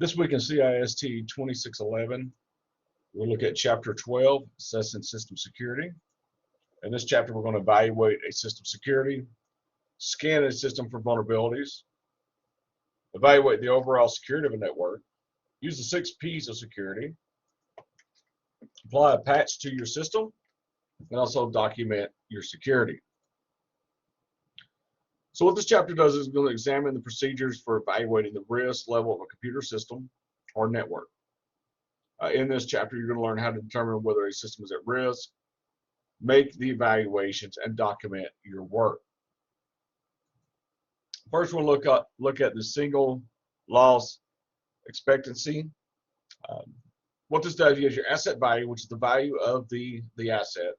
This week in CIST 2611, we'll look at Chapter 12, Assessing System Security. In this chapter, we're going to evaluate a system security, scan a system for vulnerabilities, evaluate the overall security of a network, use the 6 P's of security, apply a patch to your system, and also document your security. So what this chapter does is going to examine the procedures for evaluating the risk level of a computer system or network. In this chapter, you're going to learn how to determine whether a system is at risk, make the evaluations, and document your work. First, we'll look at the single loss expectancy. What this does is your asset value, which is the value of the asset,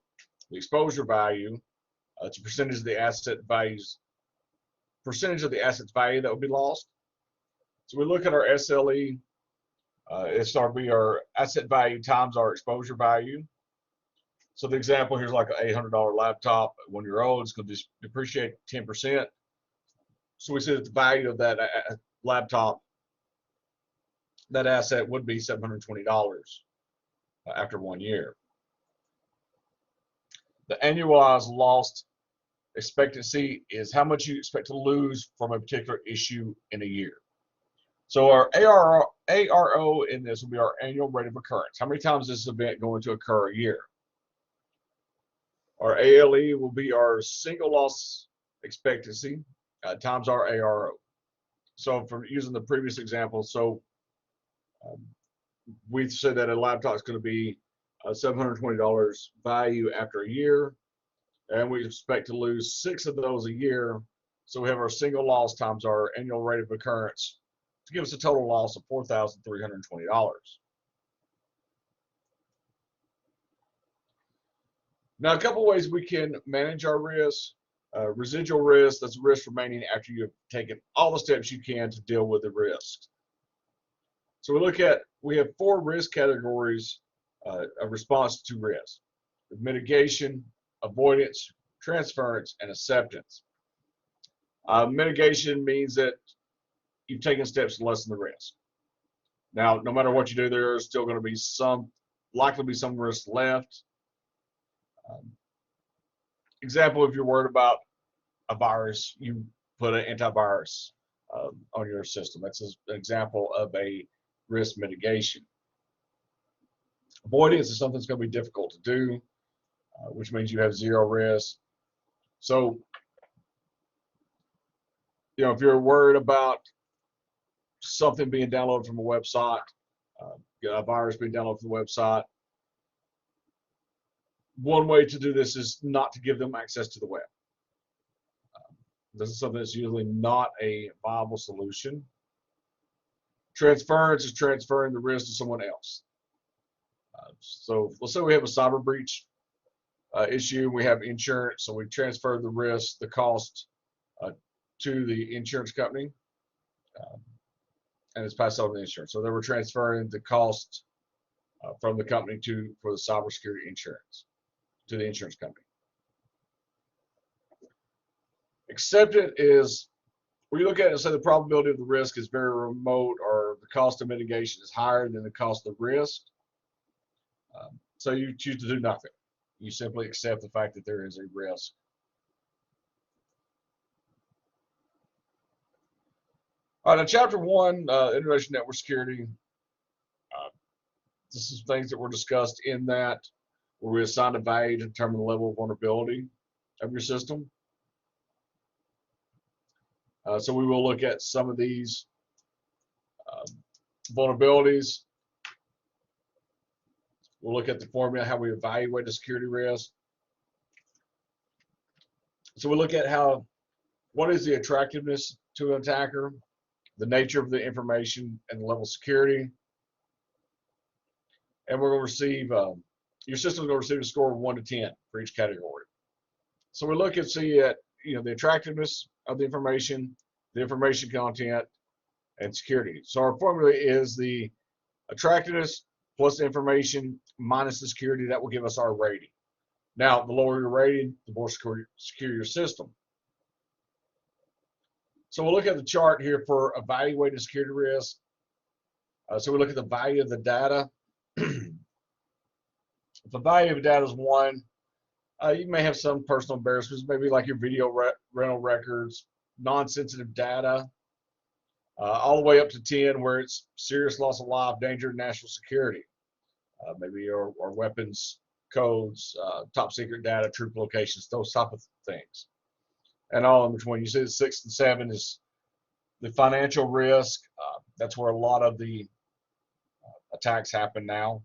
the exposure value, it's a percentage of the asset's value that would be lost. So we look at our SLE. It's going to be our asset value times our exposure value. So the example here is like an $800 laptop. 1 year old, it's going to depreciate 10%. So we see that the value of that laptop, that asset, would be $720 after 1 year. The annualized loss expectancy is how much you expect to lose from a particular issue in a year. So our ARO in this will be our annual rate of occurrence. How many times is this event going to occur a year? Our ALE will be our single loss expectancy times our ARO. So for using the previous example, we said that a laptop is going to be $720 value after a year, and we expect to lose 6 of those a year. So we have our single loss times our annual rate of occurrence to give us a total loss of $4,320. Now, a couple ways we can manage our risk. Residual risk, that's risk remaining after you've taken all the steps you can to deal with the risk. So we have 4 risk categories of response to risk: mitigation, avoidance, transference, and acceptance. Mitigation means that you've taken steps to lessen the risk. Now, no matter what you do, there's still going to be likely to be some risk left. Example, if you're worried about a virus, you put an antivirus on your system. That's an example of a risk mitigation. Avoidance is something that's going to be difficult to do, which means you have 0 risk. So, if you're worried about something being downloaded from a website, a virus being downloaded from the website, one way to do this is not to give them access to the web. This is something that's usually not a viable solution. Transference is transferring the risk to someone else. So let's say we have a cyber breach issue, we have insurance, so we transfer the risk, the cost to the insurance company, and it's passed over to the insurance. So then we're transferring the cost from the company for the cybersecurity insurance to the insurance company. Acceptance is where you look at it and say the probability of the risk is very remote, or the cost of mitigation is higher than the cost of risk. So you choose to do nothing. You simply accept the fact that there is a risk. All right, now Chapter 1, Introduction to Network Security. This is things that were discussed in that, where we assign a value to determine the level of vulnerability of your system. So we will look at some of these vulnerabilities. We'll look at the formula, how we evaluate a security risk. So we look at what is the attractiveness to an attacker, the nature of the information, and the level of security. And we're going to receive, your system is going to receive a score of 1 to 10 for each category. So we look and see at the attractiveness of the information content, and security. So our formula is the attractiveness plus the information minus the security. That will give us our rating. Now, the lower your rating, the more secure your system. So we'll look at the chart here for evaluating security risk. So we look at the value of the data. If the value of the data is 1, you may have some personal embarrassments, maybe like your video rental records, non-sensitive data, all the way up to 10 where it's serious loss of life, danger to national security, maybe your weapons codes, top secret data, troop locations, those type of things, and all in between. You see the 6 and 7 is the financial risk. That's where a lot of the attacks happen now.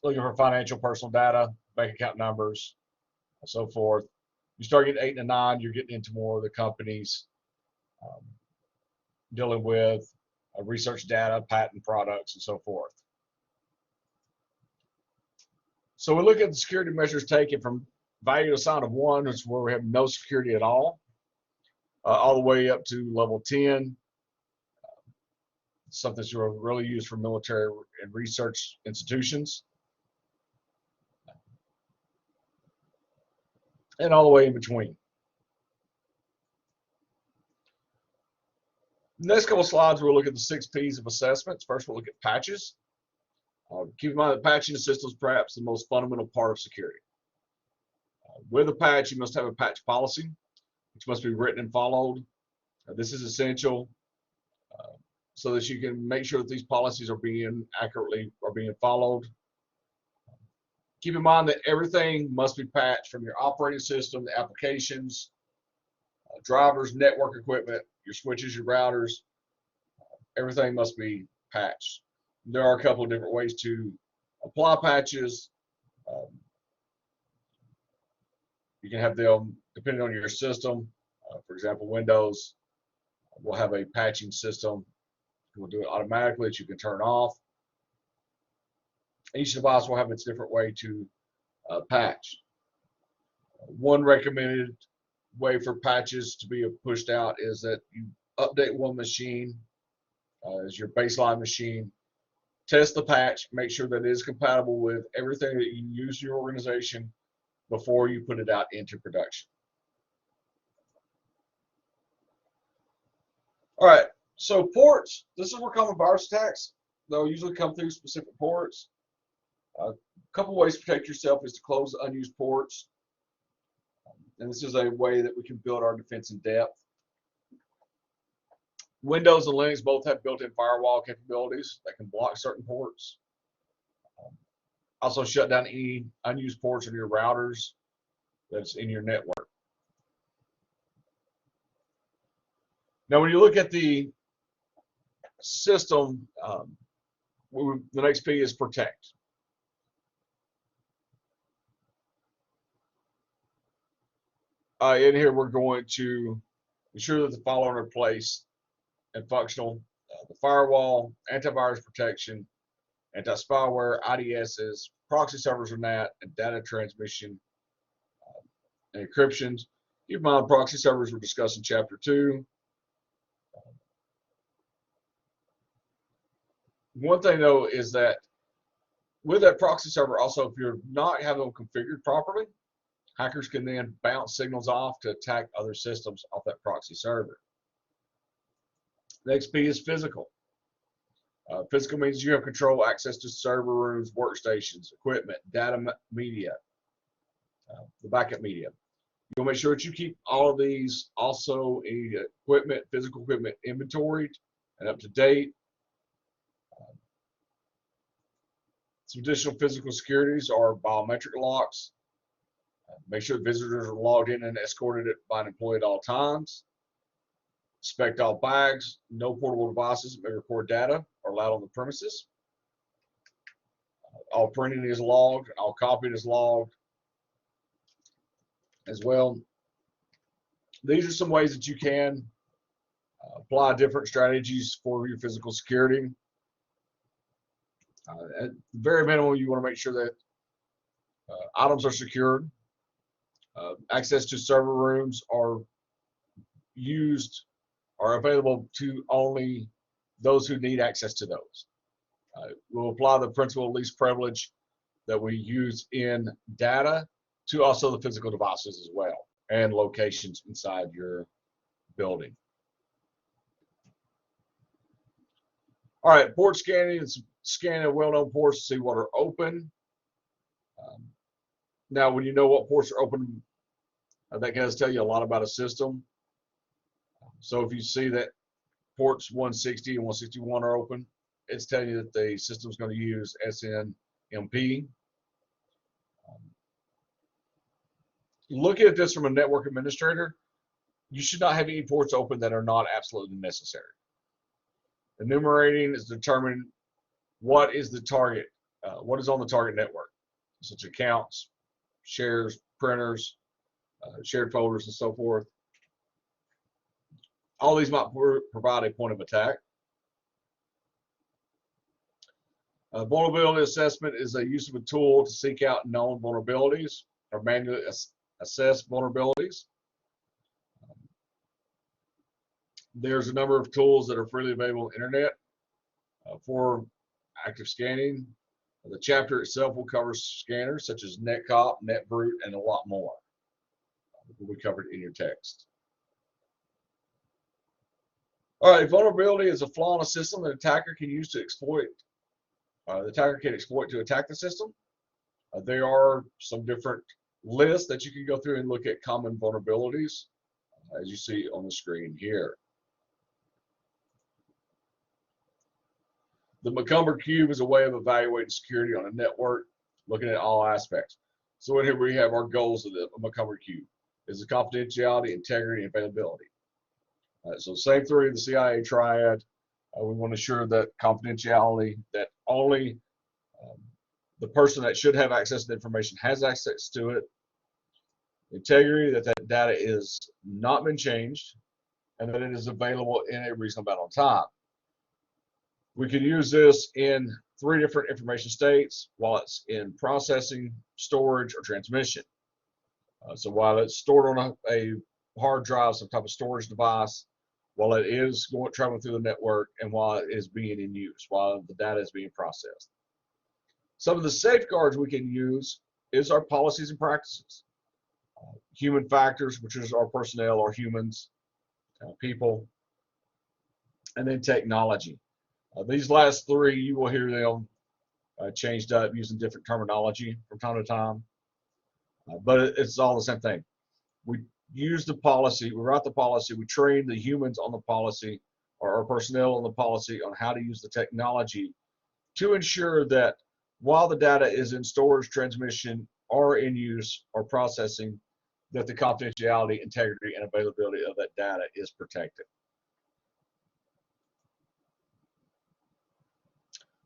Looking for financial personal data, bank account numbers, and so forth. You start getting 8 and 9, you're getting into more of the companies dealing with research data, patent products, and so forth. So we look at the security measures taken from value assigned of 1, which is where we have no security at all the way up to level 10. Something that's really used for military and research institutions. And all the way in between. The next couple of slides, we'll look at the 6 P's of assessments. First, we'll look at patches. Keep in mind that patching the system is perhaps the most fundamental part of security. With a patch, you must have a patch policy, which must be written and followed. This is essential so that you can make sure that these policies are being followed. Keep in mind that everything must be patched from your operating system, the applications, drivers, network equipment, your switches, your routers. Everything must be patched. There are a couple of different ways to apply patches. You can have them depending on your system. For example, Windows will have a patching system. We'll do it automatically that you can turn off. Each device will have its different way to patch. One recommended way for patches to be pushed out is that you update one machine as your baseline machine, test the patch, make sure that it is compatible with everything that you use in your organization before you put it out into production. All right, so ports. This is where common virus attacks, they'll usually come through specific ports. A couple ways to protect yourself is to close unused ports. And this is a way that we can build our defense in depth. Windows and Linux both have built-in firewall capabilities that can block certain ports. Also shut down any unused ports on your routers that's in your network. Now, when you look at the system, the next P is protect. In here, we're going to ensure that the following are placed and functional: the firewall, antivirus protection, anti-spyware, IDSs, proxy servers or NAT, and data transmission and encryptions. Keep in mind, proxy servers were discussed in Chapter 2. One thing, though, is that with that proxy server, also, if you're not having them configured properly, hackers can then bounce signals off to attack other systems off that proxy server. Next P is physical. Physical means you have control, access to server rooms, workstations, equipment, data media, the backup media. You'll make sure that you keep all of these also equipment, physical equipment inventoried and up to date. Some additional physical securities are biometric locks. Make sure visitors are logged in and escorted by an employee at all times. Inspect all bags. No portable devices that may record data are allowed on the premises. All printing is logged. All copying is logged as well. These are some ways that you can apply different strategies for your physical security. At the very minimum, you want to make sure that items are secured. Access to server rooms are available to only those who need access to those. We'll apply the principle of least privilege that we use in data to also the physical devices as well, and locations inside your building. All right, port scanning is scanning well-known ports to see what are open. Now, when you know what ports are open, that can tell you a lot about a system. So if you see that ports 160 and 161 are open, it's telling you that the system is going to use SNMP. Looking at this from a network administrator, you should not have any ports open that are not absolutely necessary. Enumerating is determining what is the target, what is on the target network, such as accounts, shares, printers, shared folders, and so forth. All these might provide a point of attack. Vulnerability assessment is a use of a tool to seek out known vulnerabilities or manually assess vulnerabilities. There's a number of tools that are freely available on the internet for active scanning. The chapter itself will cover scanners such as NetCop, NetBrute, and a lot more. Will be covered in your text. All right, vulnerability is a flaw in a system that an attacker can use to exploit. The attacker can exploit to attack the system. There are some different lists that you can go through and look at common vulnerabilities, as you see on the screen here. The McCumber Cube is a way of evaluating security on a network, looking at all aspects. So in here we have our goals of the McCumber Cube. Is the confidentiality, integrity, and availability. So same three of the CIA triad. We want to ensure that confidentiality, that only the person that should have access to the information has access to it. Integrity, that that data is not been changed and that it is available in a reasonable amount of time. We can use this in 3 different information states while it's in processing, storage, or transmission. So while it's stored on a hard drive, some type of storage device, while it is traveling through the network, and while it is being in use, while the data is being processed. Some of the safeguards we can use is our policies and practices. Human factors, which is our personnel, our humans, people, and then technology. These last 3, you will hear them changed up using different terminology from time to time, but it's all the same thing. We use the policy, we write the policy, we train the humans on the policy, or our personnel on the policy, on how to use the technology to ensure that while the data is in storage, transmission, or in use or processing, that the confidentiality, integrity, and availability of that data is protected.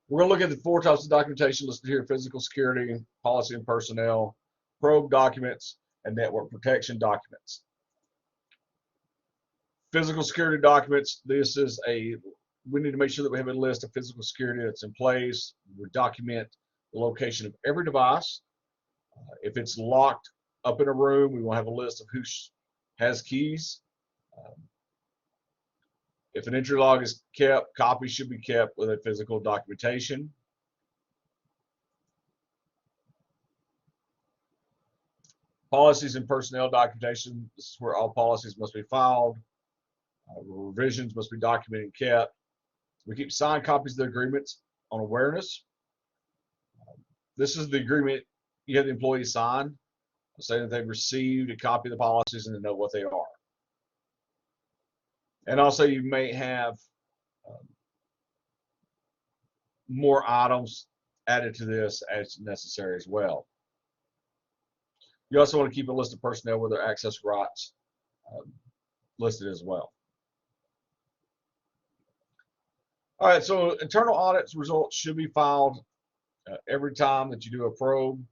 We're going to look at the 4 types of documentation listed here: physical security, policy and personnel, probe documents, and network protection documents. Physical security documents, we need to make sure that we have a list of physical security that's in place. We document the location of every device. If it's locked up in a room, we will have a list of who has keys. If an entry log is kept, copies should be kept with a physical documentation. Policies and personnel documentation, this is where all policies must be filed. Revisions must be documented and kept. We keep signed copies of the agreements on awareness. This is the agreement you have the employees sign, saying that they've received a copy of the policies and they know what they are. And also you may have more items added to this as necessary as well. You also want to keep a list of personnel with their access rights listed as well. All right, so internal audits results should be filed every time that you do a probe.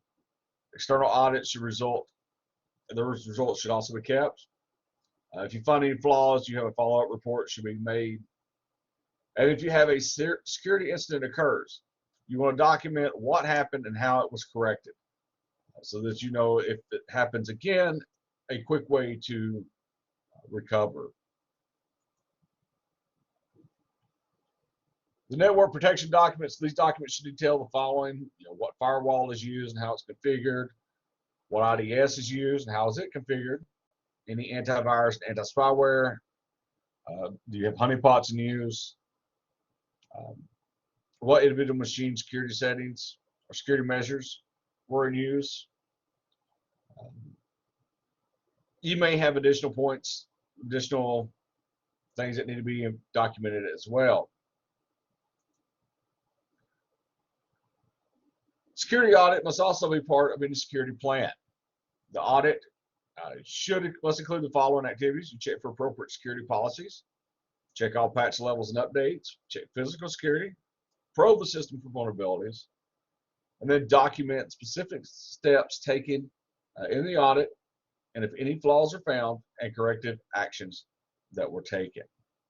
External audits should result, and those results should also be kept. If you find any flaws, you have a follow-up report should be made. And if you have a security incident occurs, you want to document what happened and how it was corrected, so that you know if it happens again, a quick way to recover. The network protection documents, these documents should detail the following: what firewall is used and how it's configured, what IDS is used and how is it configured, any antivirus, anti-spyware, do you have honeypots in use, What individual machine security settings or security measures were in use. You may have additional points, additional things that need to be documented as well. Security audit must also be part of any security plan. The audit must include the following activities. You check for appropriate security policies, check all patch levels and updates, check physical security, probe the system for vulnerabilities, and then document specific steps taken in the audit, and if any flaws are found, and corrective actions that were taken.